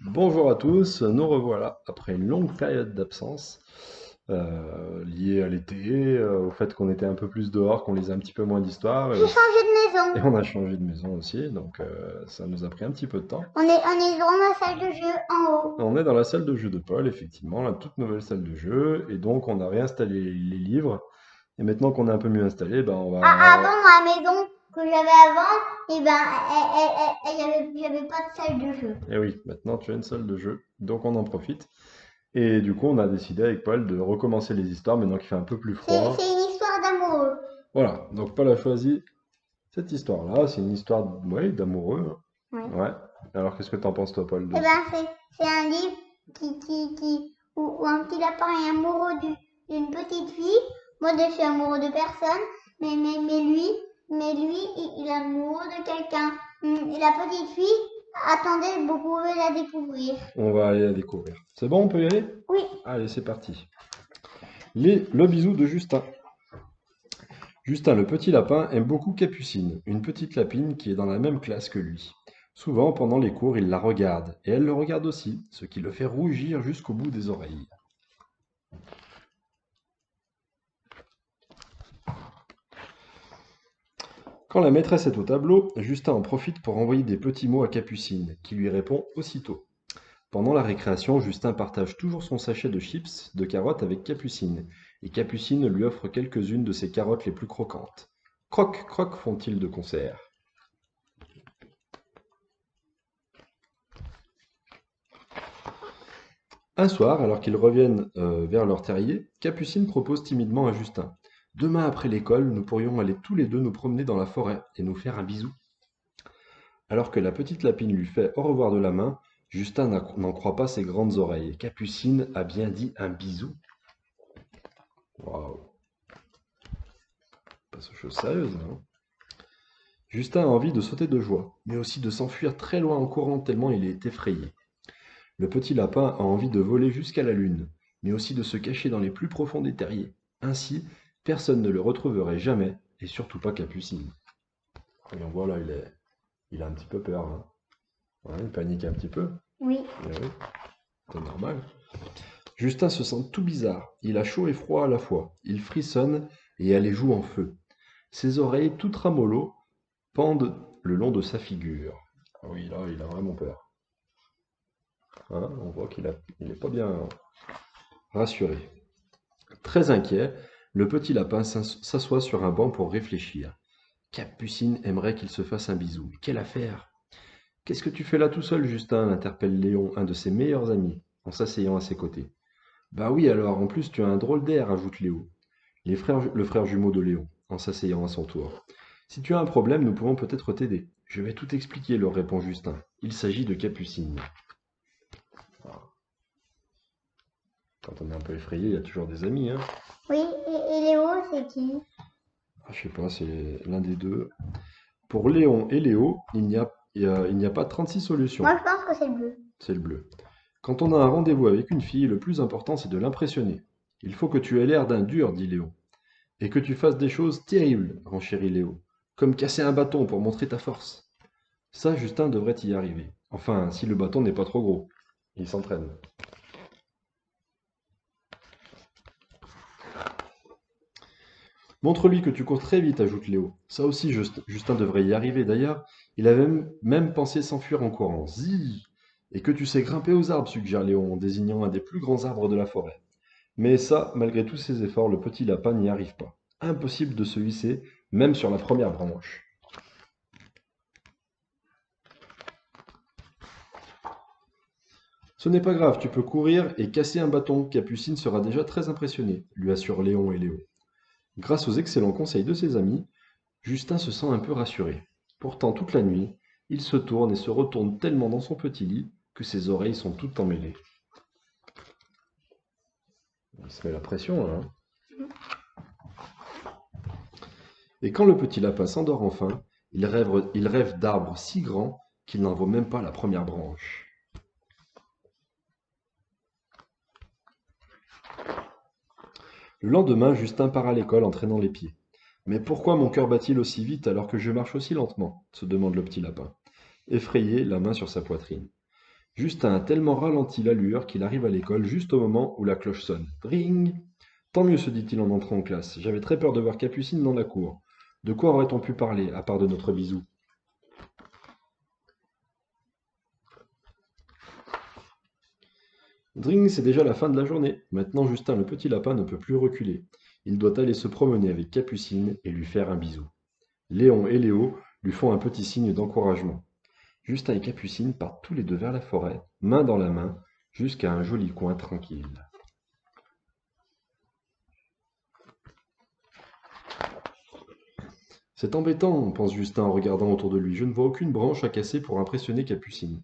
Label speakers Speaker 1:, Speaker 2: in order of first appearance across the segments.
Speaker 1: Bonjour à tous, nous revoilà après une longue période d'absence liée à l'été, au fait qu'on était un peu plus dehors, qu'on lisait un petit peu moins d'histoire
Speaker 2: J'ai changé de
Speaker 1: et
Speaker 2: maison.
Speaker 1: on a changé de maison aussi, donc ça nous a pris un petit peu de temps.
Speaker 2: On est dans la salle de jeu en haut.
Speaker 1: On est dans la salle de jeu de Paul, effectivement, la toute nouvelle salle de jeu, et donc on a réinstallé les livres. Et maintenant qu'on est un peu mieux installé, ben
Speaker 2: Avant, la maison que j'avais avant, eh ben, j'avais pas de salle de jeu.
Speaker 1: eh oui, maintenant tu as une salle de jeu, donc on en profite. Et du coup, on a décidé avec Paul de recommencer les histoires maintenant qu'il fait un peu plus froid.
Speaker 2: C'est une histoire d'amoureux.
Speaker 1: Voilà, donc Paul a choisi cette histoire-là, c'est une histoire, ouais, d'amoureux,
Speaker 2: Oui.
Speaker 1: hein. Ouais. Alors, qu'est-ce que t'en penses, toi, Paul, de
Speaker 2: Eh
Speaker 1: ce...
Speaker 2: ben, c'est un livre où un petit lapin est amoureux d'une petite fille. Moi, je suis amoureux de personne, mais lui, il est amoureux de quelqu'un. Et la petite fille, attendez, vous pouvez la découvrir.
Speaker 1: On va aller la découvrir. C'est bon, on peut y aller?
Speaker 2: Oui.
Speaker 1: Allez, c'est parti. Le bisou de Justin. Justin, le petit lapin, aime beaucoup Capucine, une petite lapine qui est dans la même classe que lui. Souvent, pendant les cours, il la regarde, et elle le regarde aussi, ce qui le fait rougir jusqu'au bout des oreilles. Quand la maîtresse est au tableau, Justin en profite pour envoyer des petits mots à Capucine, qui lui répond aussitôt. Pendant la récréation, Justin partage toujours son sachet de chips de carottes avec Capucine, et Capucine lui offre quelques-unes de ses carottes les plus croquantes. Croc, croc font-ils de concert. Un soir, alors qu'ils reviennent vers leur terrier, Capucine propose timidement à Justin. Demain après l'école, nous pourrions aller tous les deux nous promener dans la forêt et nous faire un bisou. Alors que la petite lapine lui fait au revoir de la main, Justin n'en croit pas ses grandes oreilles. Capucine a bien dit un bisou. Waouh, pas de chose sérieuse, hein. Justin a envie de sauter de joie, mais aussi de s'enfuir très loin en courant tellement il est effrayé. Le petit lapin a envie de voler jusqu'à la lune, mais aussi de se cacher dans les plus profonds des terriers. Ainsi, personne ne le retrouverait jamais, et surtout pas Capucine. Et on voit là, il a un petit peu peur, hein. Ouais, il panique un petit peu.
Speaker 2: Oui.
Speaker 1: Mais oui, c'est normal. Justin se sent tout bizarre. Il a chaud et froid à la fois. Il frissonne et a les joues en feu. Ses oreilles, toutes ramollo, pendent le long de sa figure. Ah oui, là, il a vraiment peur. Hein, on voit il n'est pas bien rassuré. Très inquiet, le petit lapin s'assoit sur un banc pour réfléchir. Capucine aimerait qu'il se fasse un bisou. Quelle affaire! Qu'est-ce que tu fais là tout seul, Justin? Interpelle Léon, un de ses meilleurs amis, en s'asseyant à ses côtés. Bah oui, alors, en plus, tu as un drôle d'air, ajoute Léo, le frère jumeau de Léon, en s'asseyant à son tour. Si tu as un problème, nous pouvons peut-être t'aider. Je vais tout expliquer, leur répond Justin. Il s'agit de Capucine. Ah, quand on est un peu effrayé, il y a toujours des amis, hein.
Speaker 2: Oui, et Léo, c'est qui?
Speaker 1: Ah, je sais pas, c'est l'un des deux. Pour Léon et Léo, il n'y a pas 36 solutions.
Speaker 2: Moi, je pense que c'est le bleu.
Speaker 1: C'est le bleu. Quand on a un rendez-vous avec une fille, le plus important, c'est de l'impressionner. Il faut que tu aies l'air d'un dur, dit Léon. Et que tu fasses des choses terribles, renchérit Léo. Comme casser un bâton pour montrer ta force. Ça, Justin devrait y arriver. Enfin, si le bâton n'est pas trop gros. Il s'entraîne. Montre-lui que tu cours très vite, ajoute Léo. Ça aussi, Justin devrait y arriver. D'ailleurs, il avait même pensé s'enfuir en courant. Zi. Et que tu sais grimper aux arbres, suggère Léon en désignant un des plus grands arbres de la forêt. Mais ça, malgré tous ses efforts, le petit lapin n'y arrive pas. Impossible de se hisser, même sur la première branche. Ce n'est pas grave, tu peux courir et casser un bâton. Capucine sera déjà très impressionnée, lui assurent Léon et Léo. Grâce aux excellents conseils de ses amis, Justin se sent un peu rassuré. Pourtant, toute la nuit, il se tourne et se retourne tellement dans son petit lit que ses oreilles sont toutes emmêlées. Il se met la pression, là, hein. Et quand le petit lapin s'endort enfin, il rêve d'arbres si grands qu'il n'en vaut même pas la première branche. Le lendemain, Justin part à l'école en traînant les pieds. Mais pourquoi mon cœur bat-il aussi vite alors que je marche aussi lentement? Se demande le petit lapin, effrayé, la main sur sa poitrine. Justin a tellement ralenti l'allure qu'il arrive à l'école juste au moment où la cloche sonne. Ring! Tant mieux, se dit-il en entrant en classe. J'avais très peur de voir Capucine dans la cour. De quoi aurait-on pu parler, à part de notre bisou? Dring, c'est déjà la fin de la journée. Maintenant, Justin le petit lapin ne peut plus reculer. Il doit aller se promener avec Capucine et lui faire un bisou. Léon et Léo lui font un petit signe d'encouragement. Justin et Capucine partent tous les deux vers la forêt, main dans la main, jusqu'à un joli coin tranquille. C'est embêtant, pense Justin en regardant autour de lui. Je ne vois aucune branche à casser pour impressionner Capucine.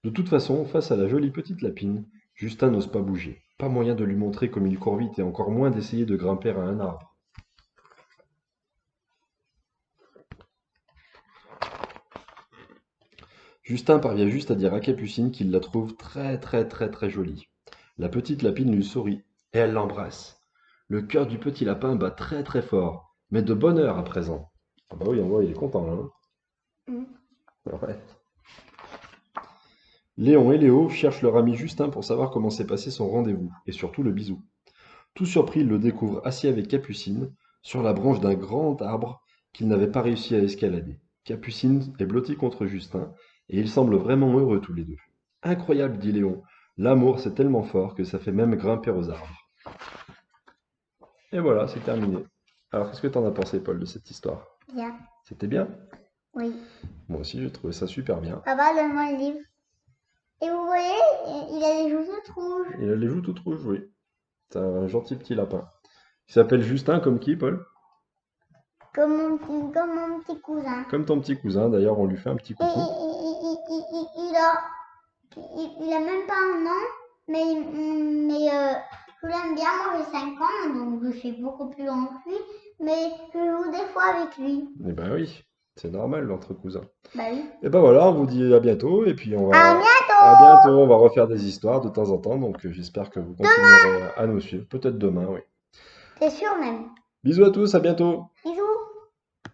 Speaker 1: De toute façon, face à la jolie petite lapine, Justin n'ose pas bouger. Pas moyen de lui montrer comme il court vite et encore moins d'essayer de grimper à un arbre. Justin parvient juste à dire à Capucine qu'il la trouve très très très très jolie. La petite lapine lui sourit et elle l'embrasse. Le cœur du petit lapin bat très très fort, mais de bonne heure à présent. Ah bah oui, on voit, il est content là.
Speaker 2: Mm.
Speaker 1: Ouais. Léon et Léo cherchent leur ami Justin pour savoir comment s'est passé son rendez-vous, et surtout le bisou. Tout surpris, ils le découvrent assis avec Capucine, sur la branche d'un grand arbre qu'il n'avait pas réussi à escalader. Capucine est blottie contre Justin, et ils semblent vraiment heureux tous les deux. Incroyable, dit Léon. L'amour, c'est tellement fort que ça fait même grimper aux arbres. Et voilà, c'est terminé. Alors, qu'est-ce que t'en as pensé, Paul, de cette histoire?
Speaker 2: Bien.
Speaker 1: C'était bien?
Speaker 2: Oui.
Speaker 1: Moi aussi, j'ai trouvé ça super bien.
Speaker 2: Papa, donne-moi le livre. Et vous voyez, il a les joues toutes rouges.
Speaker 1: Il a les joues toutes rouges, oui. C'est un gentil petit lapin. Il s'appelle Justin, comme qui, Paul?
Speaker 2: Comme mon petit cousin.
Speaker 1: Comme ton petit cousin, d'ailleurs, on lui fait un petit
Speaker 2: Et
Speaker 1: coucou.
Speaker 2: il a même pas un an, mais je l'aime bien. Moi, j'ai 5 ans, donc je suis beaucoup plus grand que lui. Mais je joue des fois avec lui.
Speaker 1: Eh ben oui, c'est normal, entre cousins.
Speaker 2: Bah oui.
Speaker 1: Et ben voilà, on vous dit à bientôt, et puis on
Speaker 2: À
Speaker 1: va...
Speaker 2: bientôt!
Speaker 1: À bientôt, on va refaire des histoires de temps en temps, donc j'espère que vous continuerez à nous suivre. Peut-être demain, oui.
Speaker 2: C'est sûr même.
Speaker 1: Bisous à tous, à bientôt!
Speaker 2: Bisous!